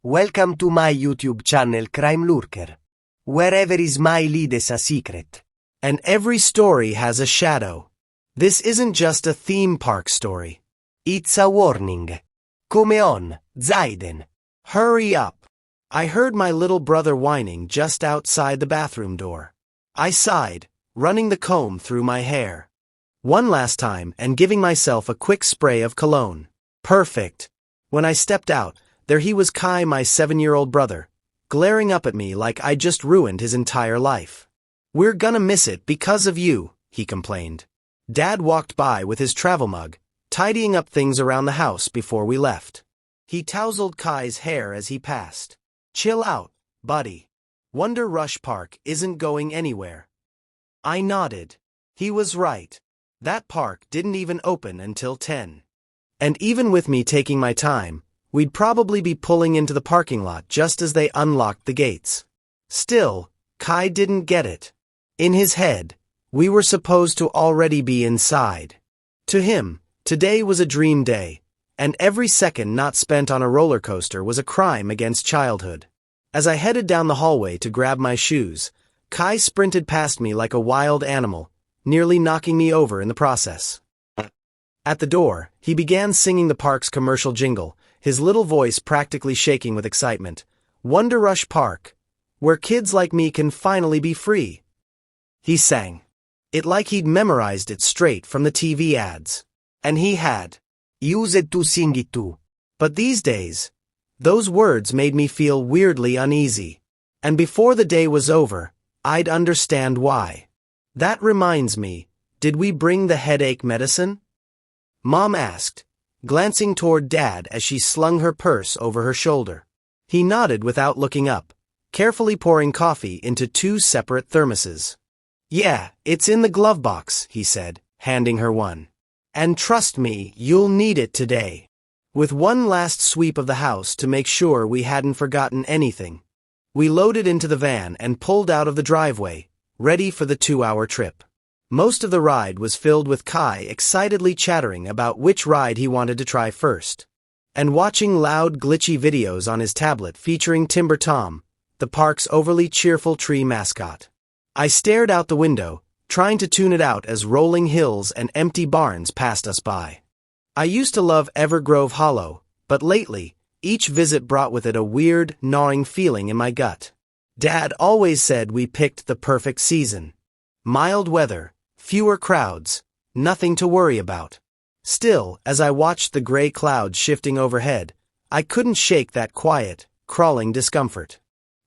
Welcome to my YouTube channel Crime Lurker, where every smile is a secret, and every story has a shadow. This isn't just a theme park story. It's a warning. Come on, Zaiden. Hurry up. I heard my little brother whining just outside the bathroom door. I sighed, running the comb through my hair. One last time and giving myself a quick spray of cologne. Perfect. When I stepped out, there he was, Kai, my 7-year-old brother, glaring up at me like I'd just ruined his entire life. "We're gonna miss it because of you," he complained. Dad walked by with his travel mug, tidying up things around the house before we left. He tousled Kai's hair as he passed. "Chill out, buddy. Wonder Rush Park isn't going anywhere." I nodded. He was right. That park didn't even open until 10. And even with me taking my time, we'd probably be pulling into the parking lot just as they unlocked the gates. Still, Kai didn't get it. In his head, we were supposed to already be inside. To him, today was a dream day, and every second not spent on a roller coaster was a crime against childhood. As I headed down the hallway to grab my shoes, Kai sprinted past me like a wild animal, nearly knocking me over in the process. At the door, he began singing the park's commercial jingle, his little voice practically shaking with excitement. "Wonder Rush Park, where kids like me can finally be free." He sang it like he'd memorized it straight from the TV ads. And he had. Use it to sing it too. But these days, those words made me feel weirdly uneasy. And before the day was over, I'd understand why. "That reminds me, did we bring the headache medicine?" Mom asked, glancing toward Dad as she slung her purse over her shoulder. He nodded without looking up, carefully pouring coffee into 2 separate thermoses. "Yeah, it's in the glove box," he said, handing her one. "And trust me, you'll need it today." With one last sweep of the house to make sure we hadn't forgotten anything, we loaded into the van and pulled out of the driveway, ready for the 2-hour trip. Most of the ride was filled with Kai excitedly chattering about which ride he wanted to try first, and watching loud glitchy videos on his tablet featuring Timber Tom, the park's overly cheerful tree mascot. I stared out the window, trying to tune it out as rolling hills and empty barns passed us by. I used to love Evergrove Hollow, but lately, each visit brought with it a weird, gnawing feeling in my gut. Dad always said we picked the perfect season. Mild weather, fewer crowds, nothing to worry about. Still, as I watched the gray clouds shifting overhead, I couldn't shake that quiet, crawling discomfort.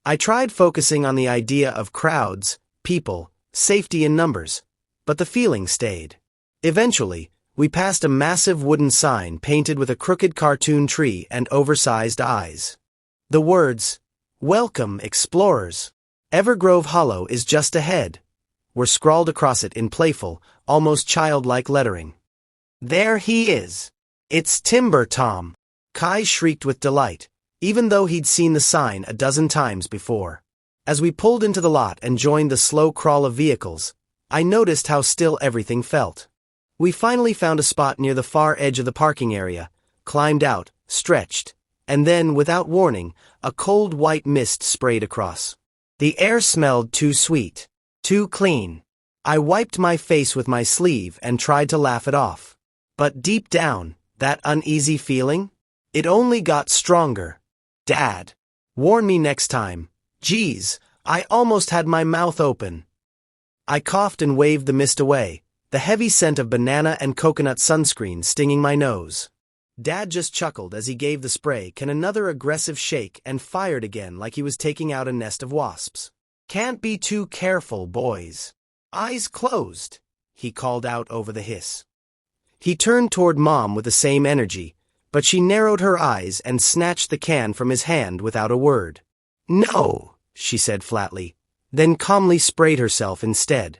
I tried focusing on the idea of crowds, people, safety in numbers, but the feeling stayed. Eventually, we passed a massive wooden sign painted with a crooked cartoon tree and oversized eyes. The words, "Welcome, Explorers. Evergrove Hollow is just ahead," were scrawled across it in playful, almost childlike lettering. "There he is. It's Timber Tom," Kai shrieked with delight, even though he'd seen the sign a dozen times before. As we pulled into the lot and joined the slow crawl of vehicles, I noticed how still everything felt. We finally found a spot near the far edge of the parking area, climbed out, stretched, and then, without warning, a cold white mist sprayed across. The air smelled too sweet. Too clean. I wiped my face with my sleeve and tried to laugh it off. But deep down, that uneasy feeling? It only got stronger. "Dad, warn me next time. Geez, I almost had my mouth open." I coughed and waved the mist away, the heavy scent of banana and coconut sunscreen stinging my nose. Dad just chuckled as he gave the spray can another aggressive shake and fired again like he was taking out a nest of wasps. "Can't be too careful, boys. Eyes closed," he called out over the hiss. He turned toward Mom with the same energy, but she narrowed her eyes and snatched the can from his hand without a word. "No," she said flatly, then calmly sprayed herself instead.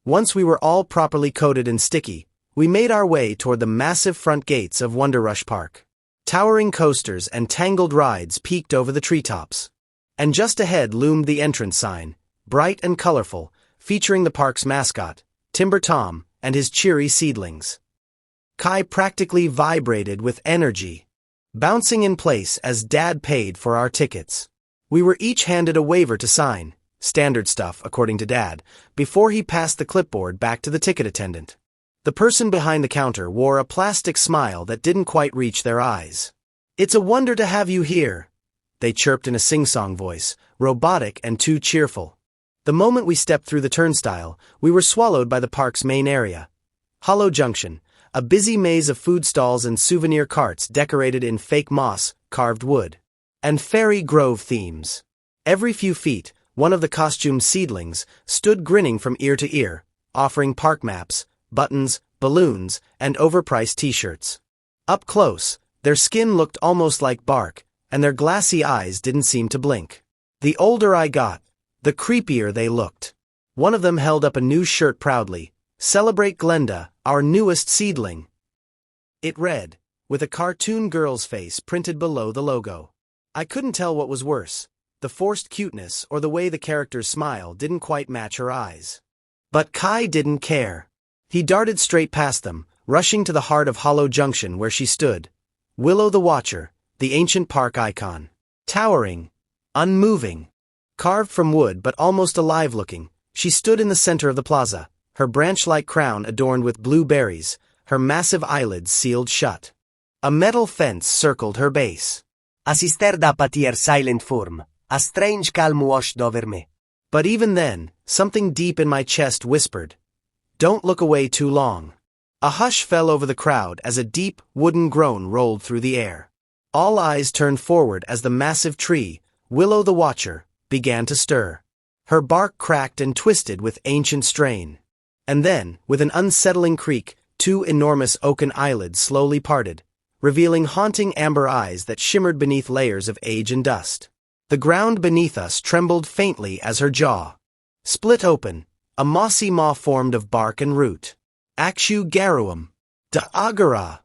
Once we were all properly coated and sticky, we made our way toward the massive front gates of Wonder Rush Park. Towering coasters and tangled rides peeked over the treetops. And just ahead loomed the entrance sign, bright and colorful, featuring the park's mascot, Timber Tom, and his cheery seedlings. Kai practically vibrated with energy. bouncing in place as Dad paid for our tickets. We were each handed a waiver to sign, standard stuff according to Dad, before he passed the clipboard back to the ticket attendant. The person behind the counter wore a plastic smile that didn't quite reach their eyes. "It's a wonder to have you here," they chirped in a sing-song voice, robotic and too cheerful. The moment we stepped through the turnstile, we were swallowed by the park's main area. Hollow Junction, a busy maze of food stalls and souvenir carts decorated in fake moss, carved wood, and fairy grove themes. Every few feet, one of the costumed seedlings stood grinning from ear to ear, offering park maps, buttons, balloons, and overpriced t-shirts. Up close, their skin looked almost like bark, and their glassy eyes didn't seem to blink. The older I got, the creepier they looked. One of them held up a new shirt proudly. "Celebrate Glenda, our newest seedling." It read, with a cartoon girl's face printed below the logo. I couldn't tell what was worse, the forced cuteness or the way the character's smile didn't quite match her eyes. But Kai didn't care. He darted straight past them, rushing to the heart of Hollow Junction where she stood. Willow the Watcher, the ancient park icon. Towering, unmoving, carved from wood but almost alive-looking, she stood in the center of the plaza, her branch-like crown adorned with blue berries, her massive eyelids sealed shut. A metal fence circled her base. "Assister da patir silent form, a strange calm washed over me." But even then, something deep in my chest whispered, "Don't look away too long." A hush fell over the crowd as a deep, wooden groan rolled through the air. All eyes turned forward as the massive tree, Willow the Watcher, began to stir. Her bark cracked and twisted with ancient strain. And then, with an unsettling creak, two enormous oaken eyelids slowly parted, revealing haunting amber eyes that shimmered beneath layers of age and dust. The ground beneath us trembled faintly as her jaw split open, a mossy maw formed of bark and root. "Akshu Garuam. Da Agara."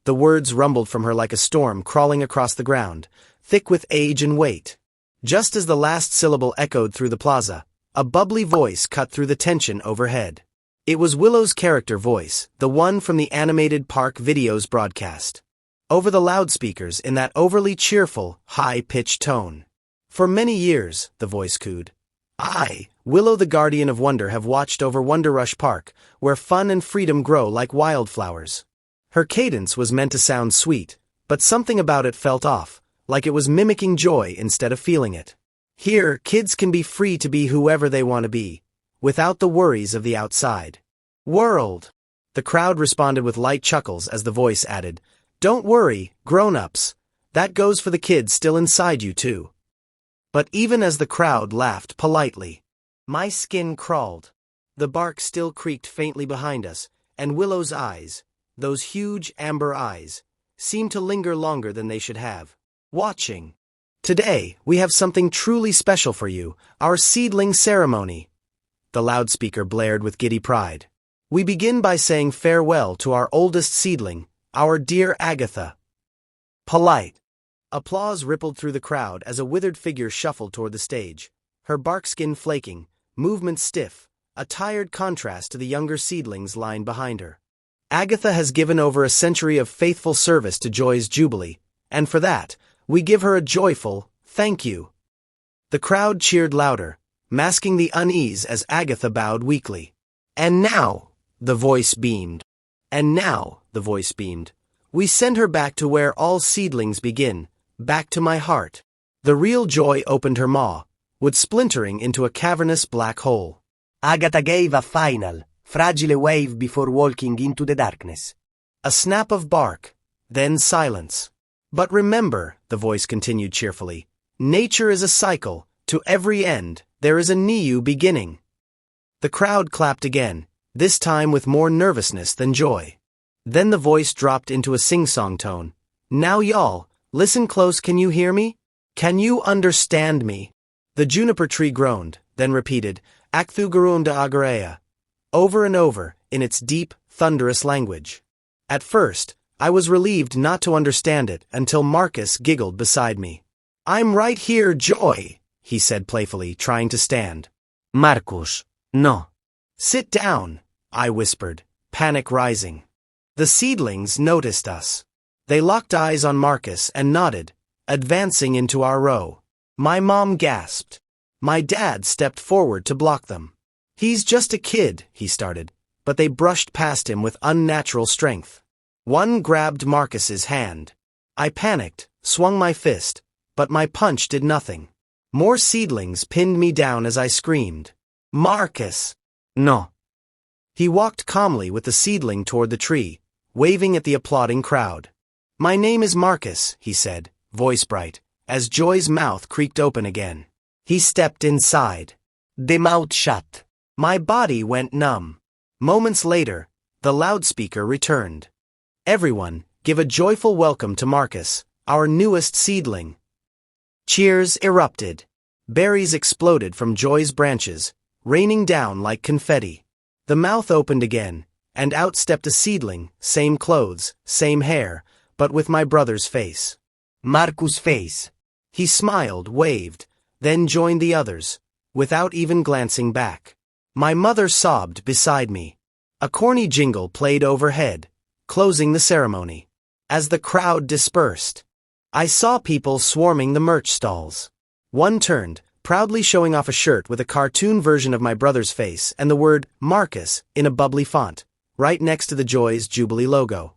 The words rumbled from her like a storm crawling across the ground, thick with age and weight. Just as the last syllable echoed through the plaza, a bubbly voice cut through the tension overhead. It was Willow's character voice, the one from the animated park videos broadcast. Over the loudspeakers in that overly cheerful, high-pitched tone. "For many years," the voice cooed, "I, Willow the Guardian of Wonder, have watched over Wonderrush Park, where fun and freedom grow like wildflowers." Her cadence was meant to sound sweet, but something about it felt off, like it was mimicking joy instead of feeling it. Here, kids can be free to be whoever they want to be, without the worries of the outside world. The crowd responded with light chuckles as the voice added, "Don't worry, grown-ups. That goes for the kids still inside you too." But even as the crowd laughed politely, my skin crawled. The bark still creaked faintly behind us, and Willow's eyes, those huge amber eyes, seemed to linger longer than they should have, watching. "Today, we have something truly special for you, our seedling ceremony," the loudspeaker blared with giddy pride. "We begin by saying farewell to our oldest seedling, our dear Agatha." Polite. Applause rippled through the crowd as a withered figure shuffled toward the stage, her bark skin flaking, movements stiff, a tired contrast to the younger seedlings lined behind her. "Agatha has given over a century of faithful service to Joy's Jubilee, and for that, we give her a joyful thank you." The crowd cheered louder, masking the unease as Agatha bowed weakly. "And now," the voice beamed. "And now," the voice beamed, "we send her back to where all seedlings begin, back to my heart." The real Joy opened her maw, wood splintering into a cavernous black hole. Agatha gave a final, fragile wave before walking into the darkness. A snap of bark, then silence. "But remember," the voice continued cheerfully, "nature is a cycle, to every end, there is a new beginning." The crowd clapped again, this time with more nervousness than joy. Then the voice dropped into a sing-song tone. "Now y'all, listen close, can you hear me? Can you understand me?" The juniper tree groaned, then repeated, "Akthu Garunda Agareya," over and over, in its deep, thunderous language. At first, I was relieved not to understand it until Marcus giggled beside me. "I'm right here, Joy," he said playfully, trying to stand. "Marcus, no." "Sit down," I whispered, panic rising. The seedlings noticed us. They locked eyes on Marcus and nodded, advancing into our row. My mom gasped. My dad stepped forward to block them. He's just a kid, he started, but they brushed past him with unnatural strength. One grabbed Marcus's hand. I panicked, swung my fist, but my punch did nothing. More seedlings pinned me down as I screamed. Marcus! No. He walked calmly with the seedling toward the tree, waving at the applauding crowd. My name is Marcus, he said, voice bright, as Joy's mouth creaked open again. He stepped inside. The mouth shut. My body went numb. Moments later, the loudspeaker returned. Everyone, give a joyful welcome to Marcus, our newest seedling. Cheers erupted. Berries exploded from Joy's branches, raining down like confetti. The mouth opened again, and out stepped a seedling, same clothes, same hair, but with my brother's face. Marcus' face. He smiled, waved, then joined the others, without even glancing back. My mother sobbed beside me. A corny jingle played overhead, closing the ceremony. As the crowd dispersed, I saw people swarming the merch stalls. One turned, proudly showing off a shirt with a cartoon version of my brother's face and the word Marcus in a bubbly font, right next to the Joy's Jubilee logo.